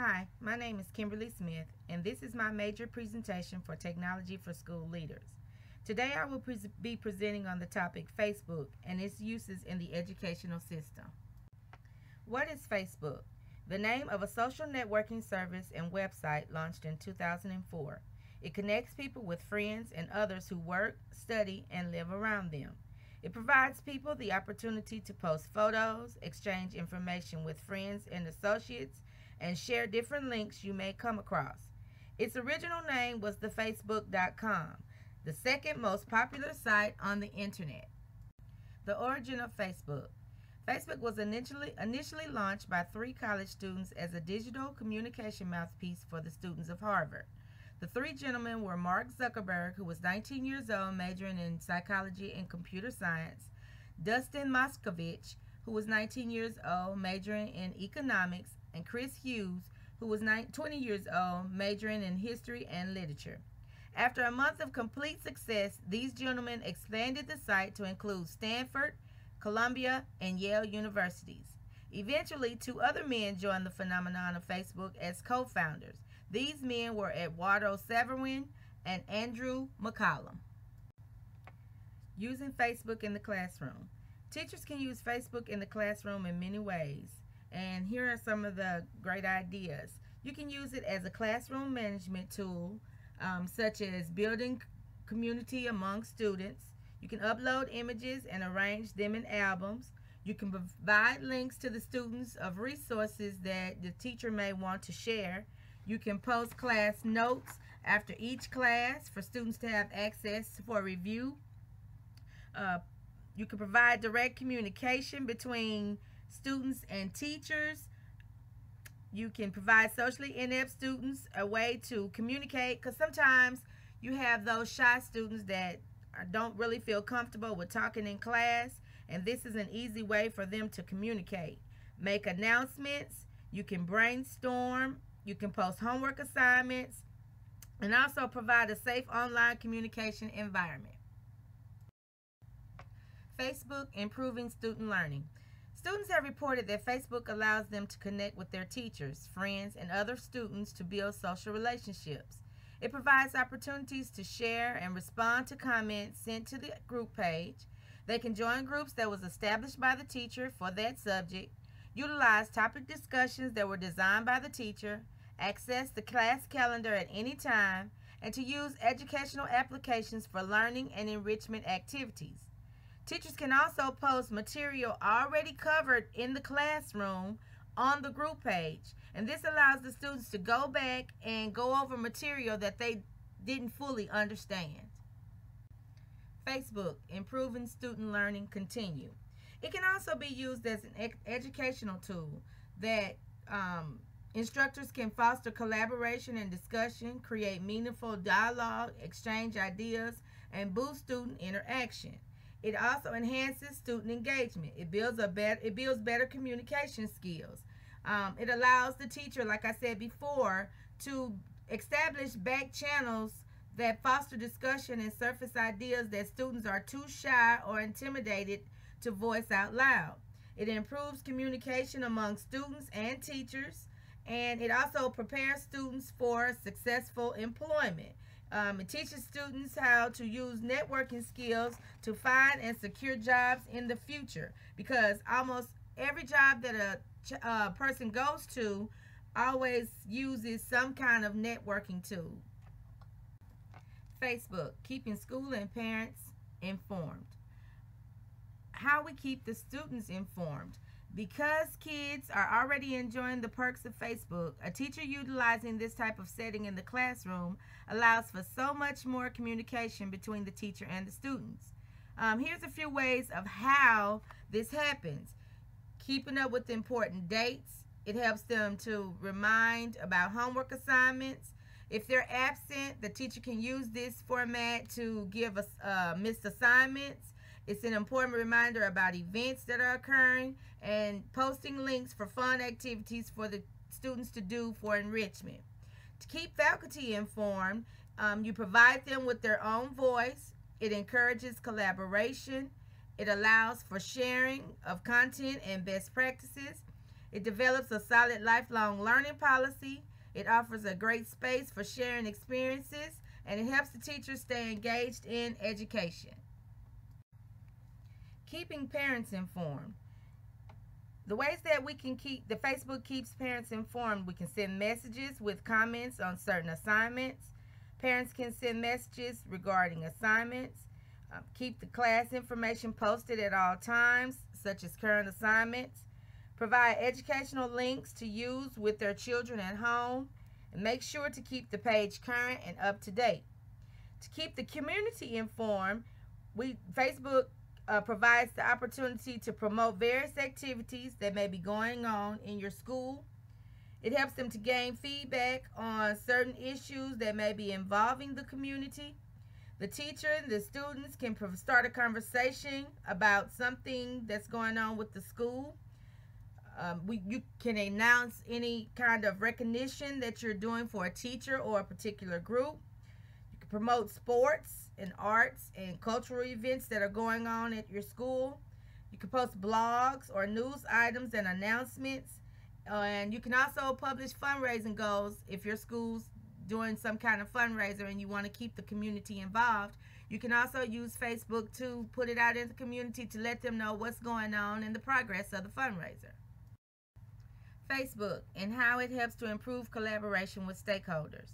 Hi, my name is Kimberly Smith, and this is my major presentation for Technology for School Leaders. Today I will be presenting on the topic Facebook and its uses in the educational system. What is Facebook? The name of a social networking service and website launched in 2004. It connects people with friends and others who work, study, and live around them. It provides people the opportunity to post photos, exchange information with friends and associates, and share different links you may come across. Its original name was thefacebook.com, the second most popular site on the internet. The origin of Facebook. Facebook was initially launched by 3 college students as a digital communication mouthpiece for the students of Harvard. The 3 gentlemen were Mark Zuckerberg, who was 19 years old, majoring in psychology and computer science; Dustin Moskovich, who was 19 years old, majoring in economics; and Chris Hughes, who was 20 years old, majoring in history and literature. After a month of complete success, these gentlemen expanded the site to include Stanford, Columbia, and Yale universities. Eventually, 2 other men joined the phenomenon of Facebook as co-founders. These men were Eduardo Saverin and Andrew McCollum. Using Facebook in the classroom. Teachers can use Facebook in the classroom in many ways, and here are some of the great ideas. You can use it as a classroom management tool, such as building community among students. You can upload images and arrange them in albums. You can provide links to the students of resources that the teacher may want to share. You can post class notes after each class for students to have access for review. You can provide direct communication between students and teachers. You can provide socially inept students a way to communicate, because sometimes you have those shy students that don't really feel comfortable with talking in class, and this is an easy way for them to communicate. Make announcements. You can brainstorm. You can post homework assignments, and also provide a safe online communication environment. Facebook improving student learning. Students have reported that Facebook allows them to connect with their teachers, friends, and other students to build social relationships. It provides opportunities to share and respond to comments sent to the group page. They can join groups that was established by the teacher for that subject, utilize topic discussions that were designed by the teacher, access the class calendar at any time, and to use educational applications for learning and enrichment activities. Teachers can also post material already covered in the classroom on the group page, and this allows the students to go back and go over material that they didn't fully understand. Facebook, improving student learning, continue. It can also be used as an educational tool that instructors can foster collaboration and discussion, create meaningful dialogue, exchange ideas, and boost student interaction. It also enhances student engagement. It builds better communication skills. It allows the teacher, like I said before, to establish back channels that foster discussion and surface ideas that students are too shy or intimidated to voice out loud. It improves communication among students and teachers, and it also prepares students for successful employment. It teaches students how to use networking skills to find and secure jobs in the future, because almost every job that a person goes to always uses some kind of networking tool. Facebook, keeping school and parents informed. How we keep the students informed. Because kids are already enjoying the perks of Facebook, a teacher utilizing this type of setting in the classroom allows for so much more communication between the teacher and the students. Here's a few ways of how this happens. Keeping up with important dates. It helps them to remind about homework assignments. If they're absent, the teacher can use this format to give us missed assignments. It's an important reminder about events that are occurring, and posting links for fun activities for the students to do for enrichment. To keep faculty informed, you provide them with their own voice. It encourages collaboration. It allows for sharing of content and best practices. It develops a solid lifelong learning policy. It offers a great space for sharing experiences, and it helps the teachers stay engaged in education. Keeping parents informed. The ways that the Facebook keeps parents informed: we can send messages with comments on certain assignments. Parents can send messages regarding assignments. Keep the class information posted at all times, such as current assignments. Provide educational links to use with their children at home. And make sure to keep the page current and up to date. To keep the community informed, Facebook provides the opportunity to promote various activities that may be going on in your school. It helps them to gain feedback on certain issues that may be involving the community. The teacher and the students can start a conversation about something that's going on with the school. You can announce any kind of recognition that you're doing for a teacher or a particular group. You can promote sports and arts and cultural events that are going on at your school. You can post blogs or news items and announcements. And you can also publish fundraising goals if your school's doing some kind of fundraiser and you want to keep the community involved. You can also use Facebook to put it out in the community to let them know what's going on and the progress of the fundraiser. Facebook and how it helps to improve collaboration with stakeholders.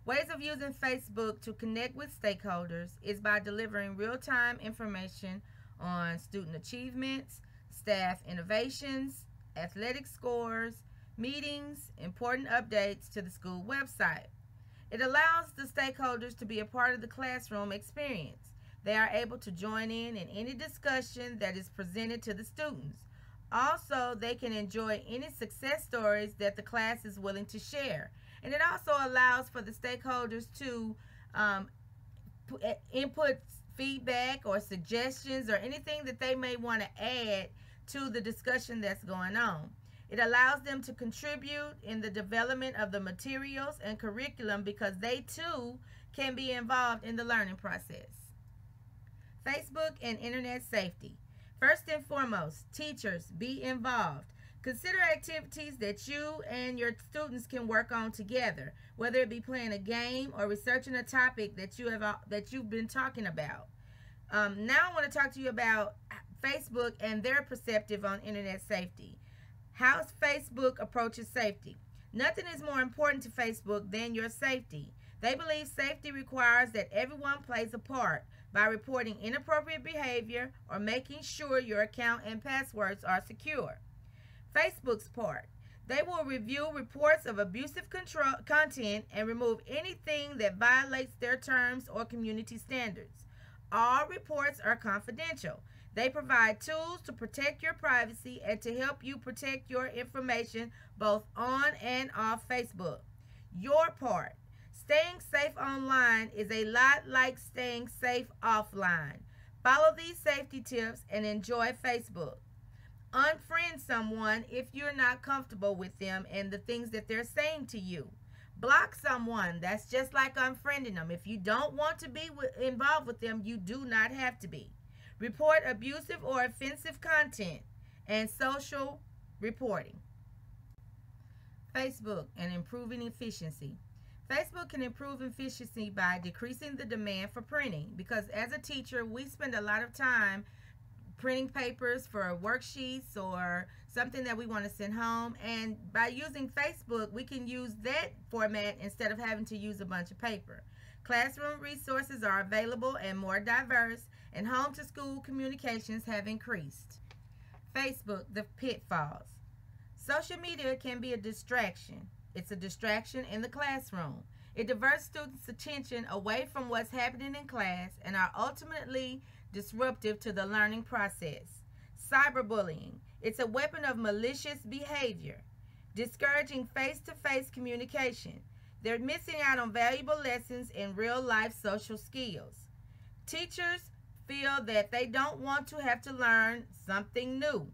Ways of using Facebook to connect with stakeholders is by delivering real-time information on student achievements, staff innovations, athletic scores, meetings, important updates to the school website. It allows the stakeholders to be a part of the classroom experience. They are able to join in any discussion that is presented to the students. Also, they can enjoy any success stories that the class is willing to share. And it also allows for the stakeholders to input feedback or suggestions or anything that they may want to add to the discussion that's going on. It allows them to contribute in the development of the materials and curriculum because they too can be involved in the learning process. Facebook and internet safety. First and foremost, teachers, be involved. Consider activities that you and your students can work on together, whether it be playing a game or researching a topic that you've been talking about. Now I want to talk to you about Facebook and their perspective on internet safety. How Facebook approaches safety. Nothing is more important to Facebook than your safety. They believe safety requires that everyone plays a part by reporting inappropriate behavior or making sure your account and passwords are secure. Facebook's part. They will review reports of abusive content and remove anything that violates their terms or community standards. All reports are confidential. They provide tools to protect your privacy and to help you protect your information both on and off Facebook. Your part. Staying safe online is a lot like staying safe offline. Follow these safety tips and enjoy Facebook. Unfriend someone if you're not comfortable with them and the things that they're saying to you. Block someone. That's just like unfriending them. If you don't want to be involved with them, you do not have to be. Report abusive or offensive content and social reporting. Facebook and improving efficiency. Facebook can improve efficiency by decreasing the demand for printing because as a teacher, we spend a lot of time printing papers for worksheets or something that we want to send home, and by using Facebook we can use that format instead of having to use a bunch of paper. Classroom resources are available and more diverse, and home to school communications have increased. Facebook, the pitfalls. Social media can be a distraction. It's a distraction in the classroom. It diverts students' attention away from what's happening in class and are ultimately disruptive to the learning process. Cyberbullying. It's a weapon of malicious behavior, discouraging face-to-face communication. They're missing out on valuable lessons in real-life social skills. Teachers feel that they don't want to have to learn something new.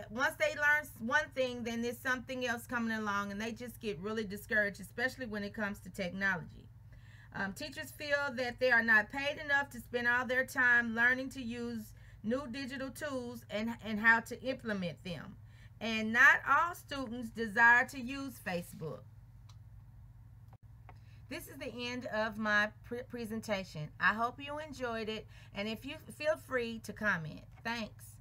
Once they learn one thing, then there's something else coming along, and they just get really discouraged, especially when it comes to technology. Teachers feel that they are not paid enough to spend all their time learning to use new digital tools and how to implement them. and not all students desire to use Facebook. This is the end of my presentation. I hope you enjoyed it, and if you feel free to comment. Thanks.